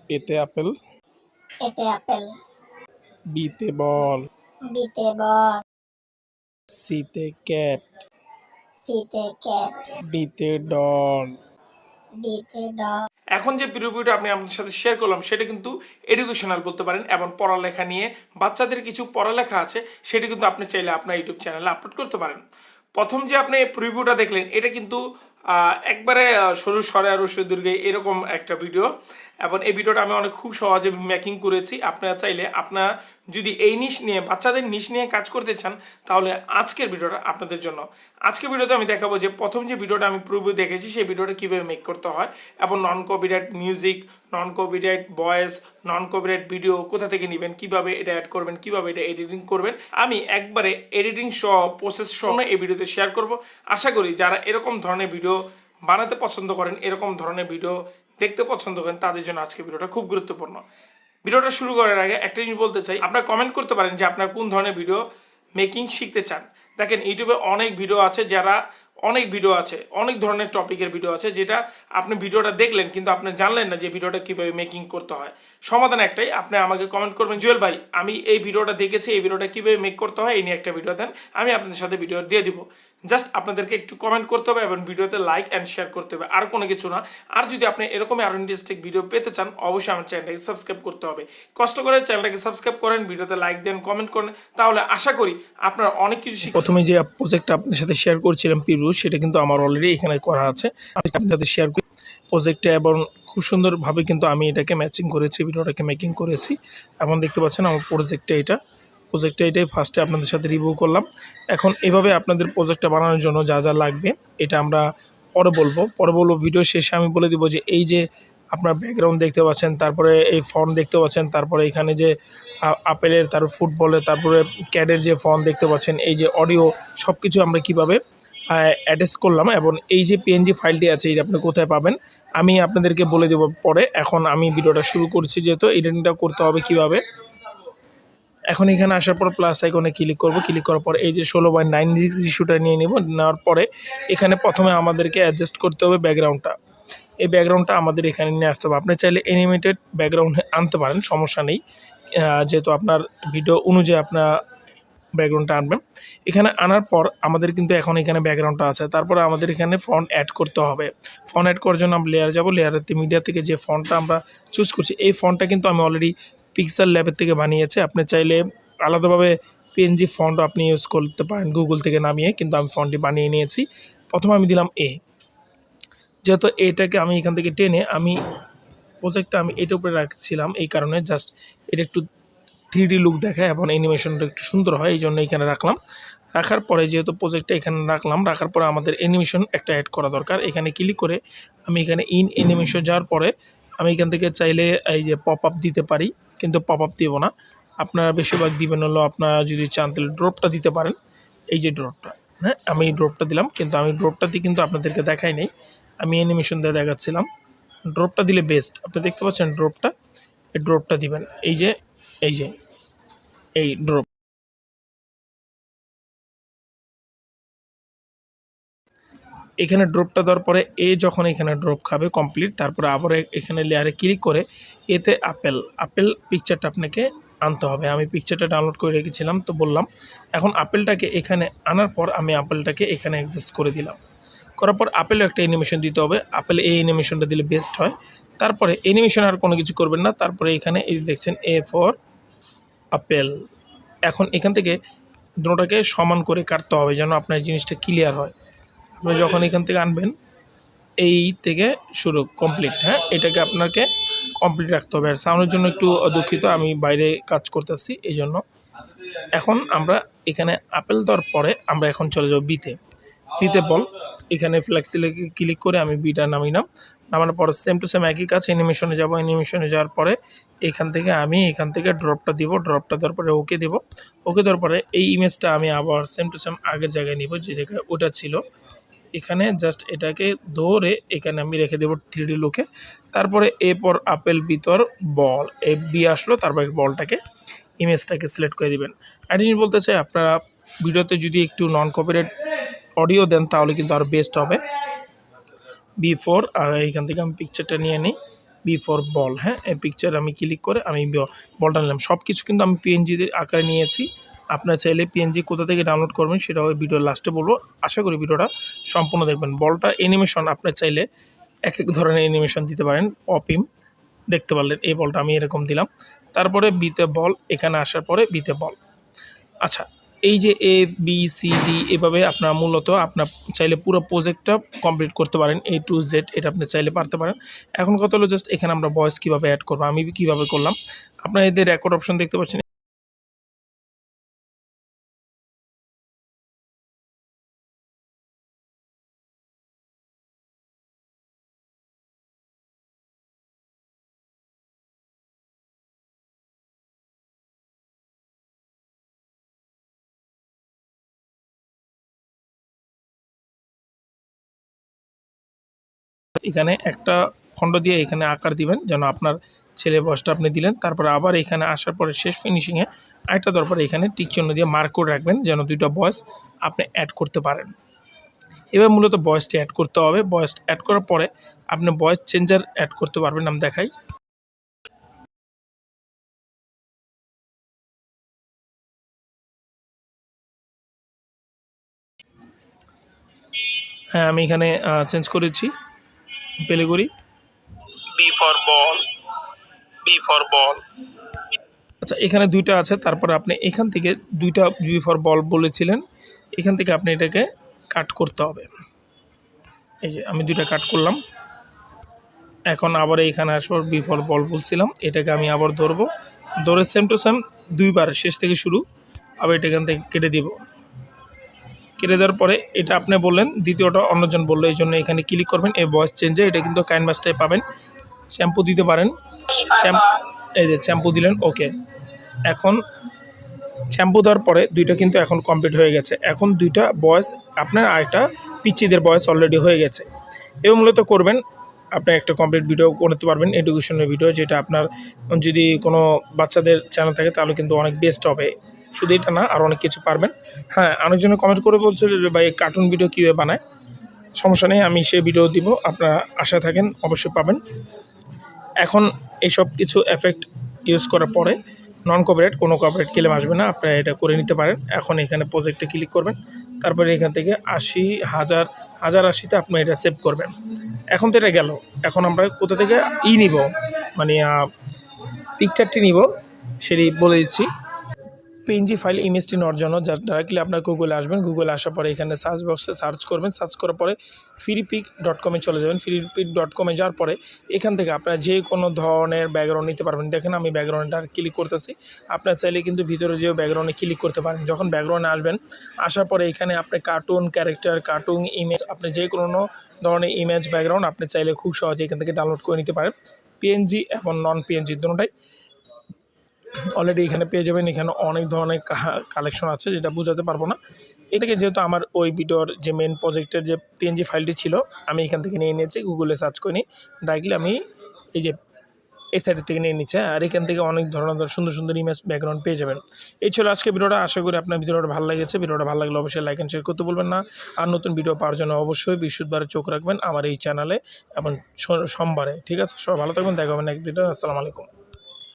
এতে আপেল, এতে আপেল, বিতে বল, বিতে বল, সিতে ক্যাট, সিতে ক্যাট, ডিতে ডল। ডিতে ডগ। এখন যে ভিডিওটা আমি আপনাদের সাথে শেয়ার করলাম সেটা কিন্তু এডুকেশনাল বলতে পারেন এবং পড়ালেখা নিয়ে বাচ্চাদের কিছু পড়ালেখা আছে, সেটা কিন্তু আপনি চাইলে আপনার ইউটিউব চ্যানেলে আপলোড করতে পারেন। প্রথম যে আপনি প্রিভিউটা দেখলেন এটা কিন্তু একবারে সরু সরে আর দীর্ঘে এরকম একটা ভিডিও, এবং এই ভিডিওটা আমি অনেক খুব সহজে মেকিং করেছি। আপনারা চাইলে আপনারা যদি এই নিশ নিয়ে বাচ্চাদের নিশ নিয়ে কাজ করতে চান তাহলে আজকের ভিডিওটা আপনাদের জন্য। আজকের ভিডিওতে আমি দেখাবো যে প্রথম যে ভিডিওটা আমি প্রিভিউ দেখেছি সেই ভিডিওটা কীভাবে মেক করতে হয়, এবং নন কপিরাইট মিউজিক, নন কপিরাইট ভয়েস, নন কপিরাইট ভিডিও কোথা থেকে নেবেন, কিভাবে এটা অ্যাড করবেন, কিভাবে এটা এডিটিং করবেন, আমি একবারে এডিটিং সহ প্রসেস সহ এই ভিডিওতে শেয়ার করব। আশা করি যারা এরকম ধরনের ভিডিও বানাতে পছন্দ করেন, এরকম ধরনের ভিডিও দেখতে পছন্দ করেন, তাদের জন্য আজকে ভিডিওটা খুব গুরুত্বপূর্ণ। ভিডিওটা শুরু করার আগে একটা জিনিস বলতে চাই, আপনারা কমেন্ট করতে পারেন যে আপনারা কোন ধরনের ভিডিও মেকিং শিখতে চান। দেখেন ইউটিউবে অনেক ভিডিও আছে, অনেক ধরনের টপিকের ভিডিও আছে, যেটা আপনি ভিডিওটা দেখলেন কিন্তু আপনি জানলেন না যে ভিডিওটা কিভাবে মেকিং করতে হয়। সমাধান একটাই, আপনি আমাকে কমেন্ট করবেন জুয়েল ভাই আমি এই ভিডিওটা দেখেছি, এই ভিডিওটা কিভাবে মেক করতে হয় এই নিয়ে একটা ভিডিও দেন, আমি আপনাদের সাথে ভিডিও দিয়ে দিব। জাস্ট আপনাদেরকে একটু কমেন্ট করতে হবে এবং ভিডিওতে লাইক অ্যান্ড শেয়ার করতে হবে, আর কোনো কিছু না। আর যদি আপনি এরকমই আরো ইন্টারেস্টিং ভিডিও পেতে চান অবশ্যই আমার চ্যানেলটাকে সাবস্ক্রাইব করতে হবে। কষ্ট করে চ্যানেলটাকে সাবস্ক্রাইব করেন, ভিডিওতে লাইক দেন, কমেন্ট করেন, তাহলে আশা করি আপনারা অনেক কিছু শিখবেন। প্রথমে যে প্রজেক্টটা আপনাদের সাথে শেয়ার করছিলাম পিরু, সেটা কিন্তু আমার অলরেডি এখানে করা আছে, আমি আপনাদের সাথে শেয়ার করি প্রজেক্টটা, এবং খুব সুন্দরভাবে কিন্তু আমি এটাকে ম্যাচিং করেছি, ভিডিওটাকে মেকিং করেছি। এবং দেখতে পাচ্ছেন আমার প্রজেক্টটা এটাই ফার্স্টে আপনাদের সাথে রিভিউ করলাম। এখন এভাবে আপনাদের প্রজেক্টটা বানানোর জন্য যা যা লাগবে এটা আমরা পরে বলবো ভিডিও শেষে আমি বলে দিব যে এই যে আপনার ব্যাকগ্রাউন্ড দেখতে পাচ্ছেন, তারপরে এই ফন্ট দেখতে পাচ্ছেন, তারপরে এখানে যে আপেলের, তারপর ফুটবলের, তারপরে ক্যাডের যে ফন্ট দেখতে পাচ্ছেন, এই যে অডিও, সব কিছু আমরা কীভাবে অ্যাটাচ করলাম, এবং এই যে পিএনজি ফাইলটি আছে এটা আপনি কোথায় পাবেন আমি আপনাদেরকে বলে দেবো পরে। এখন আমি ভিডিওটা শুরু করছি, যেহেতু এডিটিংটা করতে হবে কীভাবে। এখন এখানে আসার পর প্লাস আইকনে ক্লিক করব, ক্লিক করার পর এই যে 16:9 ইস্যুটা নিয়ে নেওয়ার পরে এখানে প্রথমে আমাদেরকে অ্যাডজাস্ট করতে হবে ব্যাকগ্রাউন্ডটা। এই ব্যাকগ্রাউন্ডটা আমাদের এখানে নিয়ে আসতে হবে। আপনি চাইলে অ্যানিমেটেড ব্যাকগ্রাউন্ড আনতে পারেন, সমস্যা নেই, যেহেতু আপনার ভিডিও অনুযায়ী আপনার ব্যাকগ্রাউন্ডটা আনবেন। এখানে আনার পর আমাদের কিন্তু এখন এখানে ব্যাকগ্রাউন্ডটা আছে, তারপরে আমাদের এখানে ফন্ট অ্যাড করতে হবে। ফন্ট অ্যাড করার জন্য আমরা লেয়ার যাব, লেয়ারের মিডিয়া থেকে যে ফন্টটা আমরা চুজ করছি এই ফন্টটা কিন্তু আমি অলরেডি পিক্সেল ল্যাবের থেকে বানিয়েছি। আপনি চাইলে আলাদাভাবে পিএনজি ফন্টও আপনি ইউজ করতে পারেন গুগল থেকে নামিয়ে, কিন্তু আমি ফন্টটি বানিয়ে নিয়েছি। প্রথমে আমি দিলাম যেহেতু এটাকে আমি এখান থেকে টেনে আমি প্রজেক্টটা আমি এটার উপরে রাখছিলাম, এই কারণে জাস্ট এটা একটু 3D লুক দেখায় এবং অ্যানিমেশনটা একটু সুন্দর হয়, এই জন্য এখানে রাখার পরে যেহেতু প্রজেক্টটা এখানে রাখার পরে আমাদের অ্যানিমেশন একটা অ্যাড করা দরকার। এখানে ক্লিক করে আমি এখানে ইন অ্যানিমেশন যাওয়ার পরে আমি এখান থেকে চাইলে এই যে পপ আপ দিতে পারি, কিন্তু পপ আপ দেবো না, আপনারা বেশিরভাগ দিবেন হলো আপনারা যদি চান তাহলে ড্রপটা দিতে পারেন। এই যে ড্রপটা, হ্যাঁ আমি ড্রপটা দিলাম, কিন্তু আমি ড্রপটা দিয়ে কিন্তু আপনাদেরকে দেখাই নাই, আমি অ্যানিমেশন দিয়ে দেখাচ্ছিলাম। ড্রপটা দিলে বেস্ট, আপনি দেখতে পাচ্ছেন ড্রপটা, এই ড্রপটা দিবেন, এই যে এই ড্রপ। এখানে ড্রপটা দেওয়ার পরে যখন এখানে ড্রপ খাবে কমপ্লিট, তারপরে আবার এখানে লেয়ারে ক্লিক করে এতে আপেল পিকচারটা আপনাকে আনতে হবে। আমি পিকচারটা ডাউনলোড করে রেখেছিলাম তো বললাম। এখন আপেলটাকে এখানে আনার পর আমি আপেলটাকে এখানে অ্যাডজাস্ট করে দিলাম, করার পর আপেলও একটা অ্যানিমেশন দিতে হবে, আপেল এই অ্যানিমেশনটা দিলে বেস্ট হয়। তারপরে অ্যানিমেশন আর কোনো কিছু করবেন না, তারপরে এখানে এই দেখছেন এ ফর আপেল। এখন এখান থেকে দুটোটাকে সমান করে কাটতে হবে যেন আপনার জিনিসটা ক্লিয়ার হয়। আপনি যখন এখান থেকে আনবেন এই থেকে শুরু কমপ্লিট, হ্যাঁ এটাকে আপনাকে কমপ্লিট রাখতে হবে। আর সাউন্ডের জন্য একটু দুঃখিত, আমি বাইরে কাজ করতেছি এই জন্য। এখন আমরা এখানে আপেল দেওয়ার পরে আমরা এখন চলে যাব বিতে বল। এখানে ফ্লেক্সিলে ক্লিক করে আমি বিটা নামানোর পর সেম টু সেম একই কাজ, অ্যানিমেশনে যাব, অ্যানিমেশনে যাওয়ার পরে এখান থেকে ড্রপটা দিব, ড্রপটা দেওয়ার পরে ওকে দেবো, ওকে দেওয়ার পরে এই ইমেজটা আমি আবার সেম টু সেম আগের জায়গায় নিব যে জায়গায় ওটা ছিল, এখানে জাস্ট এটাকে ধরে এখানে আমি রেখে দেবো 3D লুকে। তারপরে এরপর আপেল ভিতর বল বি আসলো, তারপরে বলটাকে ইমেজটাকে সিলেক্ট করে দিবেন। আর জিনিস বলতে চাই, আপনারা ভিডিওতে যদি একটু নন কপিরাইট অডিও দেন তাহলে কিন্তু আরও বেস্ট হবে। B4 আর এইখান থেকে আমি পিকচারটা নিয়ে নিই, বি ফর বল। হ্যাঁ, এই পিকচার আমি ক্লিক করে আমি বলটা নিলাম। সব কিছু কিন্তু আমি পিএনজিদের আকারে নিয়েছি। আপনারা চাইলে পিএনজি কোথা থেকে ডাউনলোড করবেন সেটাও ওই ভিডিওর লাস্টে বলবো। আশা করি ভিডিওটা সম্পূর্ণ দেখবেন। বলটা অ্যানিমেশন আপনার চাইলে এক এক ধরনের অ্যানিমেশন দিতে পারেন। পপিং দেখতে পারলেন, এই বলটা আমি এরকম দিলাম। তারপরে বিতে বল, এখানে আসার পরে বিতে বল। আচ্ছা, এই যে এ বি সি ডি এভাবে আপনার মূলত আপনার চাইলে পুরো প্রজেক্টটা কমপ্লিট করতে পারেন, এ টু জেড এটা আপনি চাইলে পারতে পারেন। এখন কথা হলো জাস্ট এখানে আমরা ভয়েস কীভাবে অ্যাড করবো, আমি কীভাবে করলাম। আপনারা এদের রেকর্ড অপশন দেখতে পাচ্ছেন। এখানে একটা খণ্ড দিয়ে এখানে আকার দিবেন যেন আপনার ছেলে বয়সটা আপনি দিলেন। তারপরে আবার এখানে আসার পরে শেষ ফিনিশিংয়ে আরেকটা দরকার, এখানে টিক চিহ্ন দিয়ে মার্ক করে রাখবেন যেন দুইটা ভয়েস আপনি অ্যাড করতে পারেন। এবার মূলত ভয়েসটি অ্যাড করতে হবে। ভয়েস অ্যাড করার পরে আপনি ভয়েস চেঞ্জার অ্যাড করতে পারবেন। আমি দেখাই। হ্যাঁ, আমি এখানে চেঞ্জ করেছি, প্লে করি। B for ball, B for ball. আচ্ছা, এখানে দুইটা আছে। তারপরে আপনি এখান থেকে দুইটা বি ফর বল বলেছিলেন, এখান থেকে আপনি এটাকে কাট করতে হবে। এই যে আমি দুইটা কাট করলাম। এখন আবার এইখানে আসবো, বি ফর বল বলছিলাম, এটাকে আমি আবার ধরবো, ধরে সেম টু সেম দুইবার শেষ থেকে শুরু, আবার এটা এখান থেকে কেটে দিব। কেটে দেওয়ার পরে এটা আপনি বললেন, দ্বিতীয়টা অন্যজন বললো, এই জন্য এখানে ক্লিক করবেন। এই ভয়েস চেঞ্জে এটা কিন্তু কাইনমাস্টারে পাবেন। শ্যাম্পু দিতে পারেন, এই যে শ্যাম্পু দিলেন, ওকে। এখন শ্যাম্পু দেওয়ার পরে দুইটা কিন্তু এখন কমপ্লিট হয়ে গেছে। এখন দুইটা ভয়েস আপনার আরেকটা পিচ্চিদের ভয়েস অলরেডি হয়ে গেছে। এবং মূলত করবেন আপনি একটা কমপ্লিট ভিডিও করতে পারবেন, এডুকেশনের ভিডিও, যেটা আপনার যদি কোনো বাচ্চাদের চ্যানেল থাকে তাহলে কিন্তু অনেক বেস্ট হবে। শুধু এটা না, আর অনেক কিছু পারবেন। হ্যাঁ, অনেকজনে কমেন্ট করে বলছিল যে ভাই কার্টুন ভিডিও কীভাবে বানায়। সমস্যা নেই, আমি সেই ভিডিও দিব, আপনারা আশা থাকেন অবশ্যই পাবেন। এখন এইসব কিছু এফেক্ট ইউজ করার পরে নন কপিরাইট, কোনো কপিরাইট ক্লেম আসবে না, আপনারা এটা করে নিতে পারেন। এখন এখানে প্রজেক্টে ক্লিক করবেন, তারপরে এখান থেকে 1080তে আপনি এটা সেভ করবেন। এখন তো এটা গেল। এখন আমরা কোথা থেকে নিব, মানে পিকচারটি নিব সেটি বলে দিচ্ছি। পিএনজি ফাইল ইমেজটি নেওয়ার জন্য ডাইরেক্টলি আপনার গুগলে আসবেন। গুগলে আসার পরে এখানে সার্চ বক্সে সার্চ করবেন। সার্চ করার পরে freepik.com চলে যাবেন। freepik.com যাওয়ার পরে এখান থেকে আপনারা যে কোনো ধরনের ব্যাকগ্রাউন্ড নিতে পারবেন। দেখেন আমি ব্যাকগ্রাউন্ডটা ক্লিক করতেছি। আপনার চাইলে কিন্তু ভিতরে যেও ব্যাকগ্রাউন্ডে ক্লিক করতে পারেন। যখন ব্যাকগ্রাউন্ডে আসবেন, আসার পরে এখানে আপনি কার্টুন ক্যারেক্টার, কার্টুন ইমেজ, আপনি যে কোনো ধরনের ইমেজ ব্যাকগ্রাউন্ড আপনি চাইলে খুব সহজে এখান থেকে ডাউনলোড করে নিতে পারেন। পিএনজি এবং নন পিএনজি দুটোটাই অলরেডি এখানে পেয়ে যাবেন। এখানে অনেক ধরনের কালেকশন আছে, যেটা বোঝাতে পারবো না। এটাকে যেহেতু আমার ওই ভিডিওর যে মেন প্রজেক্টের যে পিএনজি ফাইলটি ছিল, আমি এখান থেকে নিয়ে নিয়েছি। গুগলে সার্চ করে নিই, ডাইরেক্টলি আমি এই যে এই সাইডের থেকে নিয়ে নিচ্ছে। আর এখান থেকে অনেক ধরনের সুন্দর সুন্দর ইমেজ ব্যাকগ্রাউন্ড পেয়ে যাবেন। এই ছিল আজকে ভিডিওটা। আশা করি আপনার ভিডিওটা ভালো লেগেছে। ভিডিওটা ভালো লাগলে অবশ্যই লাইক অ্যান্ড শেয়ার করতে বলবেন না। আর নতুন ভিডিও পাওয়ার জন্য অবশ্যই বৃহস্পতিবারে চোখ রাখবেন আমার এই চ্যানেলে এবং সোমবারে। ঠিক আছে, সবাই ভালো থাকবেন, দেখা হবে নেক্সট ভিডিও। আসসালামু আলাইকুম।